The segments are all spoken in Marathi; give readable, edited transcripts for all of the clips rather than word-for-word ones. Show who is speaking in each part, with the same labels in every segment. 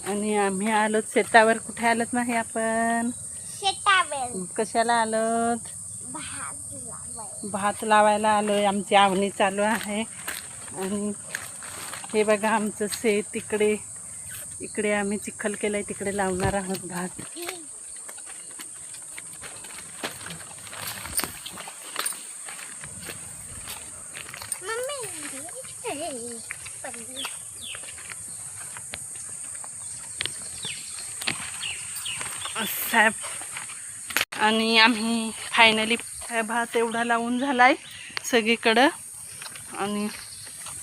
Speaker 1: आणि आम्ही आलो शेतावर. कुठे आलोत नाही आपण?
Speaker 2: शेतावर.
Speaker 1: कशाला आलोत? भात लावायला आलोय. आमची आवणी चालू आहे. आणि हे बघा आमचं शेत इकडे आम्ही चिखल केलाय, तिकडे लावणार आहोत भात. साहेब आणि आम्ही फायनली भात एवढा लावून झालाय सगळीकडं. आणि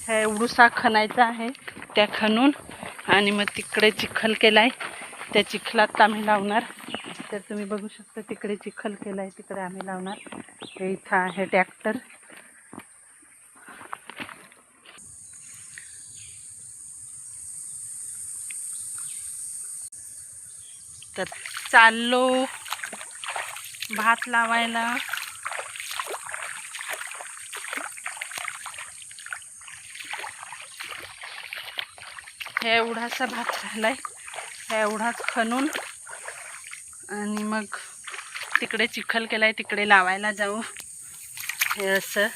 Speaker 1: ह्या एवढूसा खणायचा आहे, त्या खणून आणि मग तिकडे चिखल केलाय. त्या चिखलात आम्ही लावणार. तर तुम्ही बघू शकता तिकडे चिखल केलाय, तिकडे आम्ही लावणार. हे इथं आहे ट्रॅक्टर. तर चाललो भात लावायला. हे एवढासा भात राहिलाय, हे एवढाच खणून आणि मग तिकडे चिखल केलाय, तिकडे लावायला जाऊ. हे असं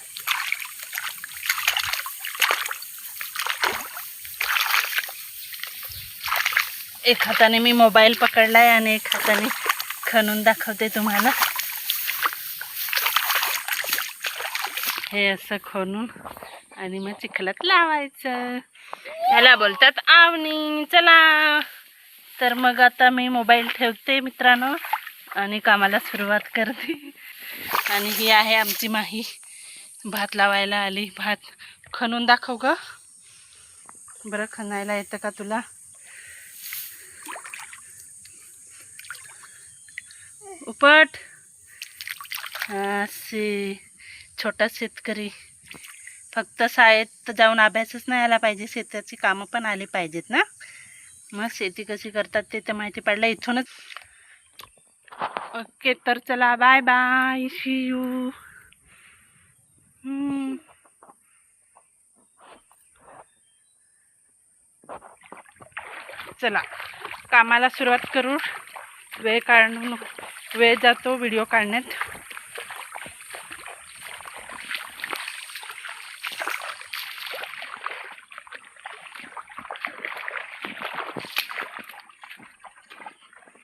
Speaker 1: एक हाताने मी मोबाईल पकडलाय आणि एक हाताने खणून दाखवते तुम्हाला. हे असं खणून आणि मग चिखलात लावायचं. याला बोलतात आवणी. चला तर मग आता मी मोबाईल ठेवते मित्रांनो आणि कामाला सुरुवात करते. आणि ही आहे आमची माही, भात लावायला आली. भात खणून दाखव ग बरं. खणायला येतं का तुला? उपट. असे छोटा शेतकरी. फक्त शाळेत जाऊन अभ्यासच नाही आला पाहिजे, शेताची कामं पण आली पाहिजेत ना. मग शेती कशी करतात ते तर माहिती पडलं इथूनच. ओके तर चला बाय बाय, सी यू. चला कामाला सुरुवात करू. वेळ जातो व्हिडिओ काढण्यात.